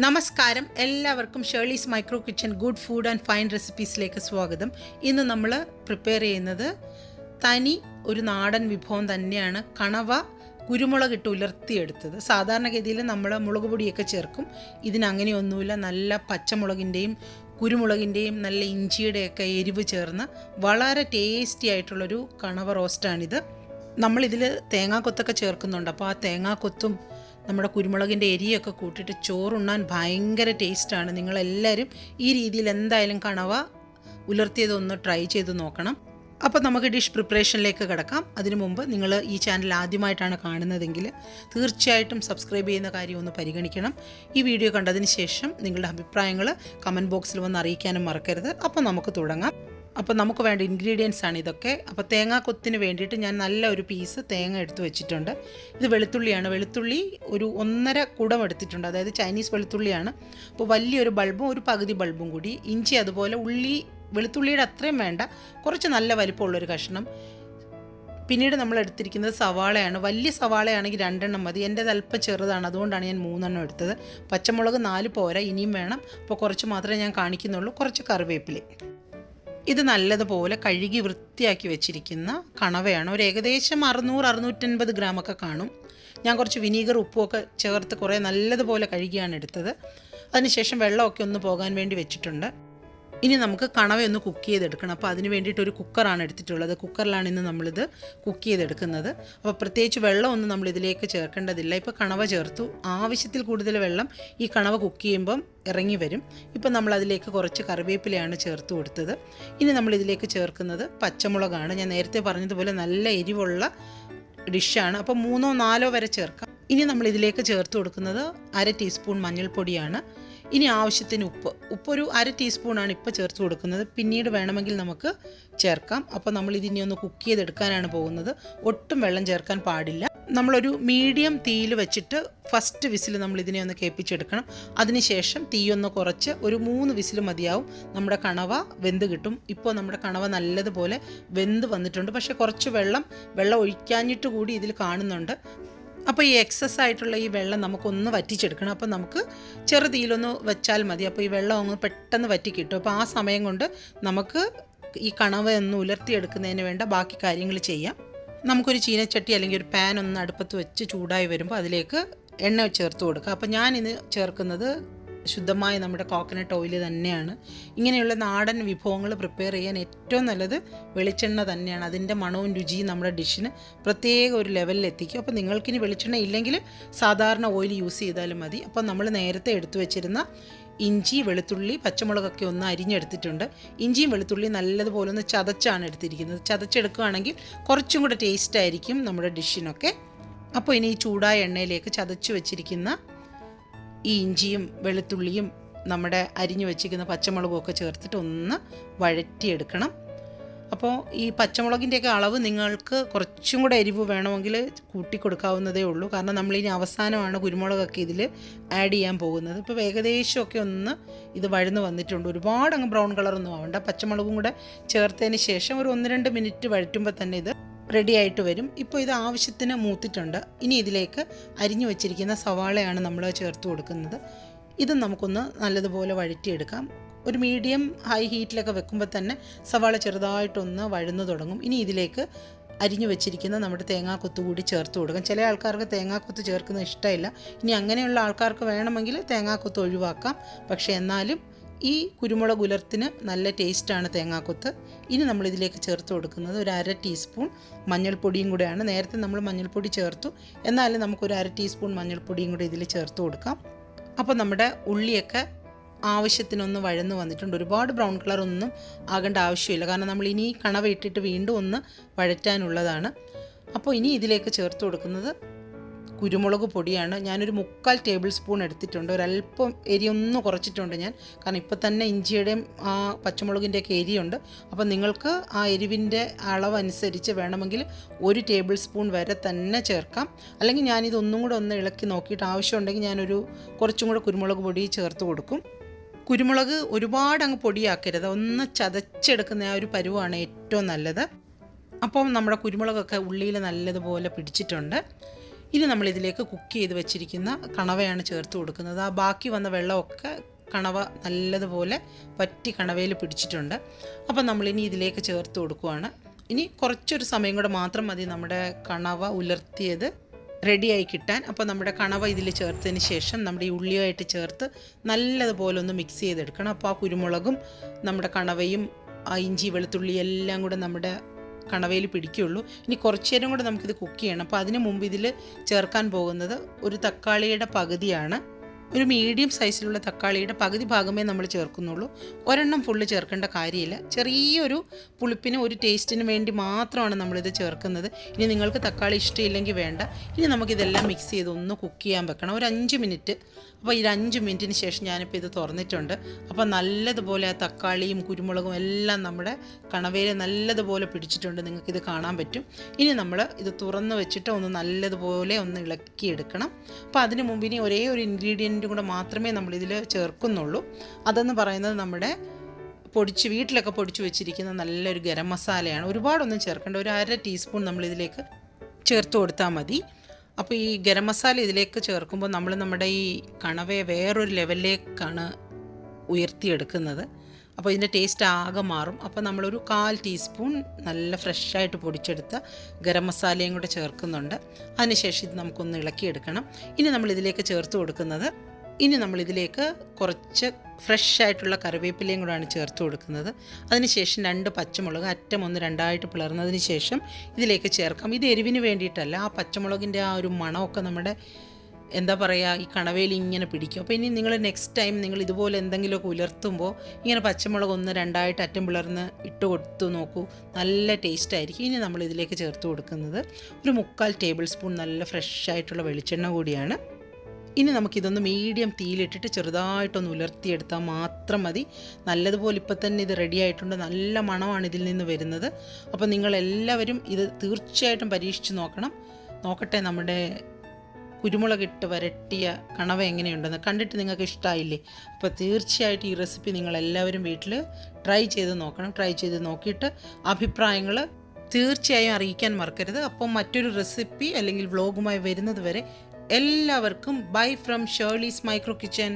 നമസ്കാരം എല്ലാവർക്കും Shirley's micro kitchen good food and fine റെസിപ്പീസിലേക്ക് സ്വാഗതം. ഇന്ന് നമ്മൾ പ്രിപ്പയർ ചെയ്യുന്നത് തനി ഒരു നാടൻ വിഭവം തന്നെയാണ്. കണവ കുരുമുളകിട്ട് ഉലർത്തിയെടുത്തത്. സാധാരണഗതിയിൽ നമ്മൾ മുളക് പൊടിയൊക്കെ ചേർക്കും. ഇതിനങ്ങനെയൊന്നുമില്ല. നല്ല പച്ചമുളകിൻ്റെയും കുരുമുളകിൻ്റെയും നല്ല ഇഞ്ചിയുടെയൊക്കെ എരിവ് ചേർന്ന് വളരെ ടേസ്റ്റി ആയിട്ടുള്ളൊരു കണവ റോസ്റ്റാണിത്. നമ്മളിതിൽ തേങ്ങാക്കൊത്തൊക്കെ ചേർക്കുന്നുണ്ട്. അപ്പോൾ ആ തേങ്ങാക്കൊത്തും നമ്മുടെ കുരുമുളകിൻ്റെ എരിയൊക്കെ കൂട്ടിയിട്ട് ചോറുണ്ണാൻ ഭയങ്കര ടേസ്റ്റാണ്. നിങ്ങളെല്ലാവരും ഈ രീതിയിൽ എന്തായാലും കണവ ഉലർത്തിയതൊന്ന് ട്രൈ ചെയ്ത് നോക്കണം. അപ്പോൾ നമുക്ക് ഡിഷ് പ്രിപ്പറേഷനിലേക്ക് കിടക്കാം. അതിനു മുമ്പ് നിങ്ങൾ ഈ ചാനൽ ആദ്യമായിട്ടാണ് കാണുന്നതെങ്കിൽ തീർച്ചയായിട്ടും സബ്സ്ക്രൈബ് ചെയ്യുന്ന കാര്യം ഒന്ന് പരിഗണിക്കണം. ഈ വീഡിയോ കണ്ടതിന് ശേഷം നിങ്ങളുടെ അഭിപ്രായങ്ങൾ കമൻറ്റ് ബോക്സിൽ വന്ന് അറിയിക്കാനും മറക്കരുത്. അപ്പോൾ നമുക്ക് തുടങ്ങാം. അപ്പോൾ നമുക്ക് വേണ്ട ഇൻഗ്രീഡിയൻസ് ആണ് ഇതൊക്കെ. അപ്പോൾ തേങ്ങാക്കൊത്തിന് വേണ്ടിയിട്ട് ഞാൻ നല്ല ഒരു പീസ് തേങ്ങ എടുത്ത് വെച്ചിട്ടുണ്ട്. ഇത് വെളുത്തുള്ളിയാണ്. വെളുത്തുള്ളി ഒരു 1.5 കുടം എടുത്തിട്ടുണ്ട്. അതായത് ചൈനീസ് വെളുത്തുള്ളിയാണ്. അപ്പോൾ വലിയൊരു ബൾബും ഒരു പകുതി ബൾബും കൂടി. ഇഞ്ചി അതുപോലെ ഉള്ളി വെളുത്തുള്ളിയുടെ അത്രയും വേണ്ട, കുറച്ച് നല്ല വലിപ്പമുള്ളൊരു കഷ്ണം. പിന്നീട് നമ്മൾ എടുത്തിരിക്കുന്നത് സവാളയാണ്. വലിയ സവാളയാണെങ്കിൽ 2 മതി. എൻ്റേത് അല്പം ചെറുതാണ്, അതുകൊണ്ടാണ് ഞാൻ 3 എടുത്തത്. പച്ചമുളക് 4 പോരാ, ഇനിയും വേണം. അപ്പോൾ കുറച്ച് മാത്രമേ ഞാൻ കാണിക്കുന്നുള്ളൂ. കുറച്ച് കറിവേപ്പില. ഇത് നല്ലതുപോലെ കഴുകി വൃത്തിയാക്കി വെച്ചിരിക്കുന്ന കണവയാണ്. ഒരു ഏകദേശം 600-650 ഗ്രാമൊക്കെ കാണും. ഞാൻ കുറച്ച് വിനീഗർ ഉപ്പുമൊക്കെ ചേർത്ത് കുറേ നല്ലതുപോലെ കഴുകിയാണ് എടുത്തത്. അതിനുശേഷം വെള്ളമൊക്കെ ഒന്ന് പോകാൻ വേണ്ടി വെച്ചിട്ടുണ്ട്. ഇനി നമുക്ക് കണവയൊന്ന് കുക്ക് ചെയ്തെടുക്കണം. അപ്പോൾ അതിന് വേണ്ടിയിട്ട് ഒരു കുക്കറാണ് എടുത്തിട്ടുള്ളത്. കുക്കറിലാണ് ഇന്ന് നമ്മളിത് കുക്ക് ചെയ്തെടുക്കുന്നത്. അപ്പോൾ പ്രത്യേകിച്ച് വെള്ളമൊന്നും നമ്മളിതിലേക്ക് ചേർക്കേണ്ടതില്ല. ഇപ്പോൾ കണവ ചേർത്തു. ആവശ്യത്തിൽ കൂടുതൽ വെള്ളം ഈ കണവ കുക്ക് ചെയ്യുമ്പം ഇറങ്ങി വരും. ഇപ്പം നമ്മളതിലേക്ക് കുറച്ച് കറിവേപ്പിലയാണ് ചേർത്ത് കൊടുത്തത്. ഇനി നമ്മളിതിലേക്ക് ചേർക്കുന്നത് പച്ചമുളകാണ്. ഞാൻ നേരത്തെ പറഞ്ഞതുപോലെ നല്ല എരിവുള്ള ഡിഷാണ്. അപ്പോൾ 3-4 വരെ ചേർക്കാം. ഇനി നമ്മളിതിലേക്ക് ചേർത്ത് കൊടുക്കുന്നത് 1/2 ടീസ്പൂൺ മഞ്ഞൾപ്പൊടിയാണ്. ഇനി ആവശ്യത്തിന് ഉപ്പൊരു 1/2 ടീസ്പൂണാണ് ഇപ്പോൾ ചേർത്ത് കൊടുക്കുന്നത്. പിന്നീട് വേണമെങ്കിൽ നമുക്ക് ചേർക്കാം. അപ്പോൾ നമ്മളിതിനെ ഒന്ന് കുക്ക് ചെയ്തെടുക്കാനാണ് പോകുന്നത്. ഒട്ടും വെള്ളം ചേർക്കാൻ പാടില്ല. നമ്മളൊരു മീഡിയം തീയിൽ വെച്ചിട്ട് ഫസ്റ്റ് വിസിൽ നമ്മളിതിനെ ഒന്ന് കേൾപ്പിച്ചെടുക്കണം. അതിനുശേഷം തീയൊന്ന് കുറച്ച് ഒരു 3 വിസിൽ മതിയാവും. നമ്മുടെ കണവ വെന്ത് കിട്ടും. ഇപ്പോൾ നമ്മുടെ കണവ നല്ലതുപോലെ വെന്ത് വന്നിട്ടുണ്ട്. പക്ഷേ കുറച്ച് വെള്ളം ഒഴിക്കാഞ്ഞിട്ട് കൂടി ഇതിൽ കാണുന്നുണ്ട്. അപ്പോൾ ഈ എക്സസ് ആയിട്ടുള്ള ഈ വെള്ളം നമുക്കൊന്ന് വറ്റിച്ചെടുക്കണം. അപ്പോൾ നമുക്ക് ചെറുതീയിലൊന്ന് വെച്ചാൽ മതി. അപ്പോൾ ഈ വെള്ളം ഒന്ന് പെട്ടെന്ന് വറ്റി കിട്ടും. അപ്പോൾ ആ സമയം കൊണ്ട് നമുക്ക് ഈ കണവ ഒന്ന് ഉലർത്തിയെടുക്കുന്നതിന് വേണ്ട ബാക്കി കാര്യങ്ങൾ ചെയ്യാം. നമുക്കൊരു ചീനച്ചട്ടി അല്ലെങ്കിൽ ഒരു പാൻ ഒന്ന് അടുപ്പത്ത് വെച്ച് ചൂടായി വരുമ്പോൾ അതിലേക്ക് എണ്ണ ചേർത്ത് കൊടുക്കുക. അപ്പോൾ ഞാനിത് ചേർക്കുന്നത് ശുദ്ധമായ നമ്മുടെ കോക്കനട്ട് ഓയിൽ തന്നെയാണ്. ഇങ്ങനെയുള്ള നാടൻ വിഭവങ്ങൾ പ്രിപ്പയർ ചെയ്യാൻ ഏറ്റവും നല്ലത് വെളിച്ചെണ്ണ തന്നെയാണ്. അതിൻ്റെ മണവും രുചിയും നമ്മുടെ ഡിഷിന് പ്രത്യേക ഒരു ലെവലിൽ എത്തിക്കും. അപ്പോൾ നിങ്ങൾക്കിനി വെളിച്ചെണ്ണ ഇല്ലെങ്കിൽ സാധാരണ ഓയിൽ യൂസ് ചെയ്താലും മതി. അപ്പോൾ നമ്മൾ നേരത്തെ എടുത്തു വെച്ചിരുന്ന ഇഞ്ചി, വെളുത്തുള്ളി, പച്ചമുളകൊക്കെ ഒന്ന് അരിഞ്ഞെടുത്തിട്ടുണ്ട്. ഇഞ്ചിയും വെളുത്തുള്ളിയും നല്ലതുപോലെ ഒന്ന് ചതച്ചാണ് എടുത്തിരിക്കുന്നത്. ചതച്ചെടുക്കുകയാണെങ്കിൽ കുറച്ചും കൂടെ ടേസ്റ്റ് ആയിരിക്കും നമ്മുടെ ഡിഷിനൊക്കെ. അപ്പോൾ ഇനി ഈ ചൂടായ എണ്ണയിലേക്ക് ചതച്ച് വെച്ചിരിക്കുന്ന ഈ ഇഞ്ചിയും വെളുത്തുള്ളിയും നമ്മുടെ അരിഞ്ഞു വെച്ചിരിക്കുന്ന പച്ചമുളകും ഒക്കെ ചേർത്തിട്ട് ഒന്ന് വഴറ്റിയെടുക്കണം. അപ്പോൾ ഈ പച്ചമുളകിൻ്റെയൊക്കെ അളവ് നിങ്ങൾക്ക് കുറച്ചും കൂടെ എരിവ് വേണമെങ്കിൽ കൂട്ടിക്കൊടുക്കാവുന്നതേ ഉള്ളൂ. കാരണം നമ്മളിനി അവസാനമാണ് കുരുമുളകൊക്കെ ഇതിൽ ആഡ് ചെയ്യാൻ പോകുന്നത്. ഇപ്പോൾ ഏകദേശമൊക്കെ ഒന്ന് ഇത് വഴന്ന് വന്നിട്ടുണ്ട്. ഒരുപാട് അങ്ങ് ബ്രൗൺ കളറൊന്നും ആവണ്ട. പച്ചമുളകും കൂടെ ചേർത്തതിന് ശേഷം ഒരു 1-2 മിനിറ്റ് വഴറ്റുമ്പോൾ തന്നെ ഇത് റെഡി ആയിട്ട് വരും. ഇപ്പോൾ ഇത് ആവശ്യത്തിന് മൂത്തിട്ടുണ്ട്. ഇനി ഇതിലേക്ക് അരിഞ്ഞു വെച്ചിരിക്കുന്ന സവാളയാണ് നമ്മൾ ചേർത്ത് കൊടുക്കുന്നത്. ഇത് നമുക്കൊന്ന് നല്ലതുപോലെ വഴറ്റിയെടുക്കാം. ഒരു മീഡിയം ഹൈ ഹീറ്റിലൊക്കെ വെക്കുമ്പോൾ തന്നെ സവാള ചെറുതായിട്ടൊന്ന് വഴന്നു തുടങ്ങും. ഇനി ഇതിലേക്ക് അരിഞ്ഞു വെച്ചിരിക്കുന്ന നമ്മുടെ തേങ്ങാക്കൊത്ത് കൂടി ചേർത്ത് കൊടുക്കാം. ചില ആൾക്കാർക്ക് തേങ്ങാക്കൊത്ത് ചേർക്കുന്നത് ഇഷ്ടമില്ല. ഇനി അങ്ങനെയുള്ള ആൾക്കാർക്ക് വേണമെങ്കിൽ തേങ്ങാക്കൊത്ത് ഒഴിവാക്കാം. പക്ഷേ എന്നാലും ഈ കുരുമുളക് ഉലർത്തിന് നല്ല ടേസ്റ്റാണ് തേങ്ങാക്കൊത്ത്. ഇനി നമ്മളിതിലേക്ക് ചേർത്ത് കൊടുക്കുന്നത് ഒരു 1/2 ടീസ്പൂൺ മഞ്ഞൾപ്പൊടിയും കൂടെയാണ്. നേരത്തെ നമ്മൾ മഞ്ഞൾപ്പൊടി ചേർത്തു, എന്നാലും നമുക്കൊരു 1/2 ടീസ്പൂൺ മഞ്ഞൾപ്പൊടിയും കൂടി ഇതിൽ ചേർത്ത് കൊടുക്കാം. അപ്പോൾ നമ്മുടെ ഉള്ളിയൊക്കെ ആവശ്യത്തിനൊന്ന് വഴന്ന് വന്നിട്ടുണ്ട്. ഒരുപാട് ബ്രൗൺ കളറൊന്നും ആകേണ്ട ആവശ്യമില്ല. കാരണം നമ്മൾ ഇനി കണവ ഇട്ടിട്ട് വീണ്ടും ഒന്ന് വഴറ്റാനുള്ളതാണ്. അപ്പോൾ ഇനി ഇതിലേക്ക് ചേർത്ത് കൊടുക്കുന്നത് കുരുമുളക് പൊടിയാണ്. ഞാനൊരു 3/4 ടേബിൾ സ്പൂൺ എടുത്തിട്ടുണ്ട്. ഒരല്പം എരി ഒന്ന് കുറച്ചിട്ടുണ്ട് ഞാൻ. കാരണം ഇപ്പോൾ തന്നെ ഇഞ്ചിയുടെയും ആ പച്ചമുളകിൻ്റെയൊക്കെ എരിയുണ്ട്. അപ്പോൾ നിങ്ങൾക്ക് ആ എരിവിൻ്റെ അളവനുസരിച്ച് വേണമെങ്കിൽ 1 ടേബിൾ സ്പൂൺ വരെ തന്നെ ചേർക്കാം. അല്ലെങ്കിൽ ഞാനിതൊന്നും കൂടെ ഒന്ന് ഇളക്കി നോക്കിയിട്ട് ആവശ്യമുണ്ടെങ്കിൽ ഞാനൊരു കുറച്ചും കൂടെ കുരുമുളക് പൊടി ചേർത്ത് കൊടുക്കും. കുരുമുളക് ഒരുപാട് അങ്ങ് പൊടിയാക്കരുത്. ഒന്ന് ചതച്ചെടുക്കുന്ന ആ ഒരു പരുവാണ് ഏറ്റവും നല്ലത്. അപ്പം നമ്മുടെ കുരുമുളകൊക്കെ ഉള്ളിയിൽ നല്ലതുപോലെ പിടിച്ചിട്ടുണ്ട്. ഇനി നമ്മളിതിലേക്ക് കുക്ക് ചെയ്ത് വെച്ചിരിക്കുന്ന കണവയാണ് ചേർത്ത് കൊടുക്കുന്നത്. ആ ബാക്കി വന്ന വെള്ളമൊക്കെ കണവ നല്ലതുപോലെ വറ്റി കണവയിൽ പിടിച്ചിട്ടുണ്ട്. അപ്പം നമ്മളിനി ഇതിലേക്ക് ചേർത്ത് കൊടുക്കുകയാണ്. ഇനി കുറച്ചൊരു സമയം കൂടെ മാത്രം മതി നമ്മുടെ കണവ ഉലർത്തിയത് റെഡിയായി കിട്ടാൻ. അപ്പോൾ നമ്മുടെ കണവ ഇതിൽ ചേർത്തതിന് ശേഷം നമ്മുടെ ഈ ഉള്ളിയായിട്ട് ചേർത്ത് നല്ലതുപോലെ ഒന്ന് മിക്സ് ചെയ്തെടുക്കണം. അപ്പോൾ ആ കുരുമുളകും നമ്മുടെ കണവയും ആ ഇഞ്ചി വെളുത്തുള്ളി എല്ലാം കൂടെ നമ്മുടെ കണവയിൽ പിടിക്കുകയുള്ളൂ. ഇനി കുറച്ച് നേരം കൂടെ നമുക്കിത് കുക്ക് ചെയ്യണം. അപ്പോൾ അതിന് മുമ്പ് ഇതിൽ ചേർക്കാൻ പോകുന്നത് ഒരു തക്കാളിയുടെ പകുതിയാണ്. ഒരു മീഡിയം സൈസിലുള്ള തക്കാളിയുടെ പകുതി ഭാഗമേ നമ്മൾ ചേർക്കുന്നുള്ളൂ. ഒരെണ്ണം ഫുള്ള് ചേർക്കേണ്ട കാര്യമില്ല. ചെറിയൊരു പുളിപ്പിന് ഒരു ടേസ്റ്റിന് വേണ്ടി മാത്രമാണ് നമ്മളിത് ചേർക്കുന്നത്. ഇനി നിങ്ങൾക്ക് തക്കാളി ഇഷ്ടമില്ലെങ്കിൽ വേണ്ട. ഇനി നമുക്കിതെല്ലാം മിക്സ് ചെയ്ത് ഒന്ന് കുക്ക് ചെയ്യാൻ വെക്കണം ഒരു 5 മിനിറ്റ്. അപ്പോൾ ഈ 5 മിനിറ്റിന് ശേഷം ഞാനിപ്പോൾ ഇത് തുറന്നിട്ടുണ്ട്. അപ്പോൾ നല്ലതുപോലെ ആ തക്കാളിയും കുരുമുളകും എല്ലാം നമ്മുടെ കണവയിൽ നല്ലതുപോലെ പിടിച്ചിട്ടുണ്ട്. നിങ്ങൾക്കിത് കാണാൻ പറ്റും. ഇനി നമ്മൾ ഇത് തുറന്ന് വെച്ചിട്ട് ഒന്ന് നല്ലതുപോലെ ഒന്ന് ഇളക്കിയെടുക്കണം. അപ്പോൾ അതിന് മുമ്പ് ഇനി ഒരേ ഒരു ഇൻഗ്രീഡിയൻറ്റും കൂടെ മാത്രമേ നമ്മളിതിൽ ചേർക്കുന്നുള്ളൂ. അതെന്ന് പറയുന്നത് നമ്മുടെ വീട്ടിലൊക്കെ പൊടിച്ച് വെച്ചിരിക്കുന്ന നല്ലൊരു ഗരം മസാലയാണ്. ഒരുപാടൊന്നും ചേർക്കേണ്ട, ഒരു 1/2 ടീസ്പൂൺ നമ്മളിതിലേക്ക് ചേർത്ത് കൊടുത്താൽ മതി. അപ്പോൾ ഈ ഗരം മസാല ഇതിലേക്ക് ചേർക്കുമ്പോൾ നമ്മൾ നമ്മുടെ ഈ കണവയെ വേറൊരു ലെവലിലേക്കാണ് ഉയർത്തിയെടുക്കുന്നത്. അപ്പോൾ ഇതിൻ്റെ ടേസ്റ്റ് ആകെ മാറും. അപ്പോൾ നമ്മളൊരു 1/4 ടീസ്പൂൺ നല്ല ഫ്രഷായിട്ട് പൊടിച്ചെടുത്ത ഗരം മസാലയും കൂടെ ചേർക്കുന്നുണ്ട്. അതിനുശേഷം ഇത് നമുക്കൊന്ന് ഇളക്കിയെടുക്കണം. ഇനി നമ്മളിതിലേക്ക് ചേർത്ത് കൊടുക്കുന്നത് നമ്മളിതിലേക്ക് കുറച്ച് ഫ്രഷായിട്ടുള്ള കറിവേപ്പിലയും കൂടെയാണ് ചേർത്ത് കൊടുക്കുന്നത്. അതിനുശേഷം 2 പച്ചമുളക് അറ്റം ഒന്ന് രണ്ടായിട്ട് പിളർന്നതിന് ശേഷം ഇതിലേക്ക് ചേർക്കാം. ഇത് എരിവിന് വേണ്ടിയിട്ടല്ല, ആ പച്ചമുളകിൻ്റെ ആ ഒരു മണമൊക്കെ നമ്മുടെ എന്താ പറയുക ഈ കണവയിൽ ഇങ്ങനെ പിടിക്കും. അപ്പോൾ ഇനി നിങ്ങൾ നെക്സ്റ്റ് ടൈം നിങ്ങൾ ഇതുപോലെ എന്തെങ്കിലുമൊക്കെ ഉലർത്തുമ്പോൾ ഇങ്ങനെ പച്ചമുളക് ഒന്ന് രണ്ടായിട്ട് അറ്റം പിളർന്ന് ഇട്ട് കൊടുത്തു നോക്കൂ, നല്ല ടേസ്റ്റ് ആയിരിക്കും. ഇനി നമ്മൾ ഇതിലേക്ക് ചേർത്ത് കൊടുക്കുന്നത് ഒരു 3/4 ടേബിൾ സ്പൂൺ നല്ല ഫ്രഷായിട്ടുള്ള വെളിച്ചെണ്ണ കൂടിയാണ്. ഇനി നമുക്കിതൊന്ന് മീഡിയം തീയിലിട്ടിട്ട് ചെറുതായിട്ടൊന്ന് ഉലർത്തിയെടുത്താൽ മാത്രം മതി. നല്ലതുപോലെ ഇപ്പം തന്നെ ഇത് റെഡി ആയിട്ടുണ്ട്. നല്ല മണമാണ് ഇതിൽ നിന്ന് വരുന്നത്. അപ്പോൾ നിങ്ങളെല്ലാവരും ഇത് തീർച്ചയായിട്ടും പരീക്ഷിച്ച് നോക്കട്ടെ. നമ്മുടെ കുരുമുളകിട്ട് വരട്ടിയ കണവ എങ്ങനെയുണ്ടെന്ന് കണ്ടിട്ട് നിങ്ങൾക്ക് ഇഷ്ടമായില്ലേ? അപ്പോൾ തീർച്ചയായിട്ടും ഈ റെസിപ്പി നിങ്ങളെല്ലാവരും വീട്ടിൽ ട്രൈ ചെയ്ത് നോക്കണം. ട്രൈ ചെയ്ത് നോക്കിയിട്ട് അഭിപ്രായങ്ങൾ തീർച്ചയായും അറിയിക്കാൻ മറക്കരുത്. അപ്പോൾ മറ്റൊരു റെസിപ്പി അല്ലെങ്കിൽ വ്ലോഗുമായി വരുന്നത് വരെ എല്ലാവർക്കും bye from Shirley's micro kitchen.